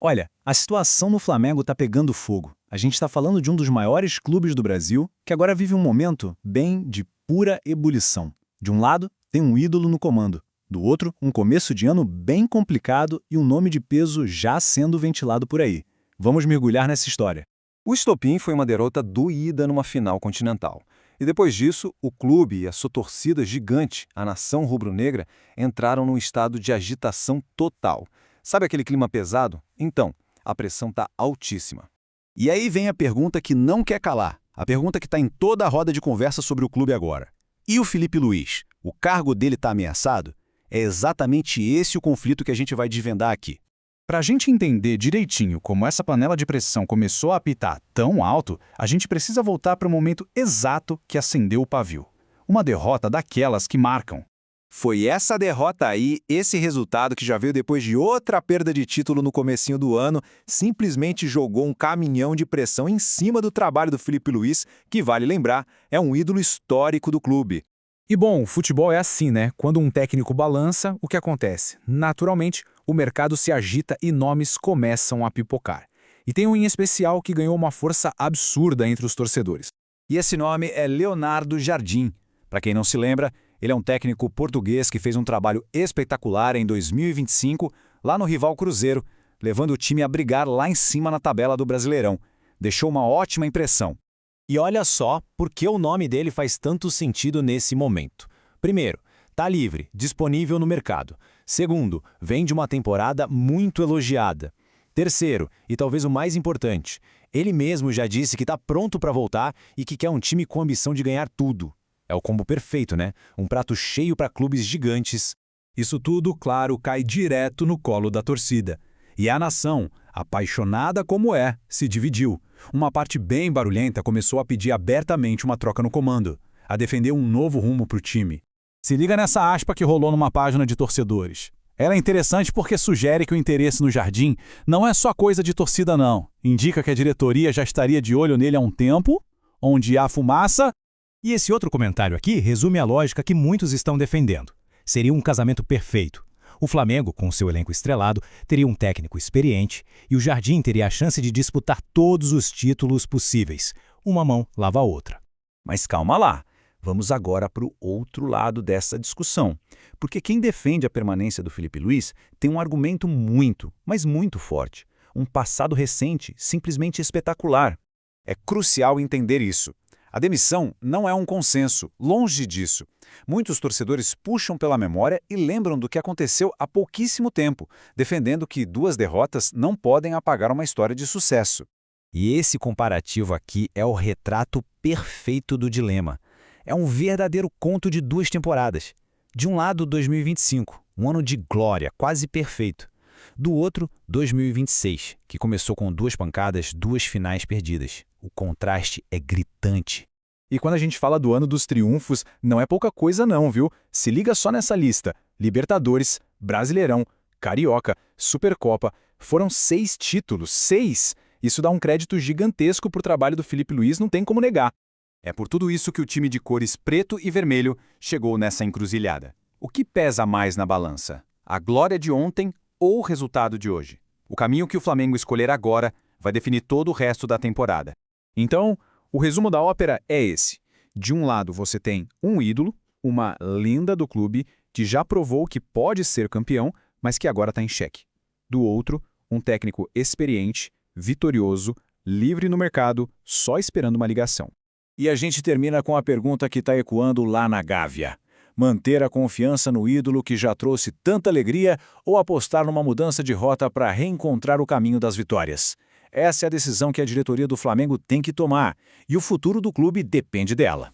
Olha, a situação no Flamengo tá pegando fogo. A gente está falando de um dos maiores clubes do Brasil, que agora vive um momento bem de pura ebulição. De um lado, tem um ídolo no comando. Do outro, um começo de ano bem complicado e um nome de peso já sendo ventilado por aí. Vamos mergulhar nessa história. O estopim foi uma derrota doída numa final continental. E depois disso, o clube e a sua torcida gigante, a nação rubro-negra, entraram num estado de agitação total. Sabe aquele clima pesado? Então, a pressão está altíssima. E aí vem a pergunta que não quer calar, a pergunta que está em toda a roda de conversa sobre o clube agora. E o Felipe Luiz? O cargo dele está ameaçado? É exatamente esse o conflito que a gente vai desvendar aqui. Para a gente entender direitinho como essa panela de pressão começou a apitar tão alto, a gente precisa voltar para o momento exato que acendeu o pavio. Uma derrota daquelas que marcam. Foi essa derrota aí, esse resultado que já veio depois de outra perda de título no comecinho do ano, simplesmente jogou um caminhão de pressão em cima do trabalho do Felipe Luiz, que, vale lembrar, é um ídolo histórico do clube. E bom, o futebol é assim, né? Quando um técnico balança, o que acontece? Naturalmente, o mercado se agita e nomes começam a pipocar. E tem um em especial que ganhou uma força absurda entre os torcedores. E esse nome é Leonardo Jardim. Para quem não se lembra, ele é um técnico português que fez um trabalho espetacular em 2025, lá no rival Cruzeiro, levando o time a brigar lá em cima na tabela do Brasileirão. Deixou uma ótima impressão. E olha só por que o nome dele faz tanto sentido nesse momento. Primeiro, tá livre, disponível no mercado. Segundo, vem de uma temporada muito elogiada. Terceiro, e talvez o mais importante, ele mesmo já disse que está pronto para voltar e que quer um time com ambição de ganhar tudo. É o combo perfeito, né? Um prato cheio para clubes gigantes. Isso tudo, claro, cai direto no colo da torcida. E a nação, apaixonada como é, se dividiu. Uma parte bem barulhenta começou a pedir abertamente uma troca no comando, a defender um novo rumo para o time. Se liga nessa aspa que rolou numa página de torcedores. Ela é interessante porque sugere que o interesse no Jardim não é só coisa de torcida não. Indica que a diretoria já estaria de olho nele há um tempo, onde há fumaça. E esse outro comentário aqui resume a lógica que muitos estão defendendo. Seria um casamento perfeito. O Flamengo, com seu elenco estrelado, teria um técnico experiente e o Jardim teria a chance de disputar todos os títulos possíveis. Uma mão lava a outra. Mas calma lá, vamos agora para o outro lado dessa discussão. Porque quem defende a permanência do Felipe Luiz tem um argumento muito, mas muito forte. Um passado recente simplesmente espetacular. É crucial entender isso. A demissão não é um consenso, longe disso. Muitos torcedores puxam pela memória e lembram do que aconteceu há pouquíssimo tempo, defendendo que 2 derrotas não podem apagar uma história de sucesso. E esse comparativo aqui é o retrato perfeito do dilema. É um verdadeiro conto de 2 temporadas. De um lado, 2025, um ano de glória, quase perfeito. Do outro, 2026, que começou com 2 pancadas, 2 finais perdidas. O contraste é gritante. E quando a gente fala do ano dos triunfos, não é pouca coisa não, viu? Se liga só nessa lista. Libertadores, Brasileirão, Carioca, Supercopa. Foram 6 títulos, 6! Isso dá um crédito gigantesco pro trabalho do Felipe Luiz, não tem como negar. É por tudo isso que o time de cores preto e vermelho chegou nessa encruzilhada. O que pesa mais na balança? A glória de ontem ou o resultado de hoje? O caminho que o Flamengo escolher agora vai definir todo o resto da temporada. Então, o resumo da ópera é esse. De um lado você tem um ídolo, uma lenda do clube, que já provou que pode ser campeão, mas que agora está em xeque. Do outro, um técnico experiente, vitorioso, livre no mercado, só esperando uma ligação. E a gente termina com a pergunta que está ecoando lá na Gávea. Manter a confiança no ídolo que já trouxe tanta alegria ou apostar numa mudança de rota para reencontrar o caminho das vitórias? Essa é a decisão que a diretoria do Flamengo tem que tomar, e o futuro do clube depende dela.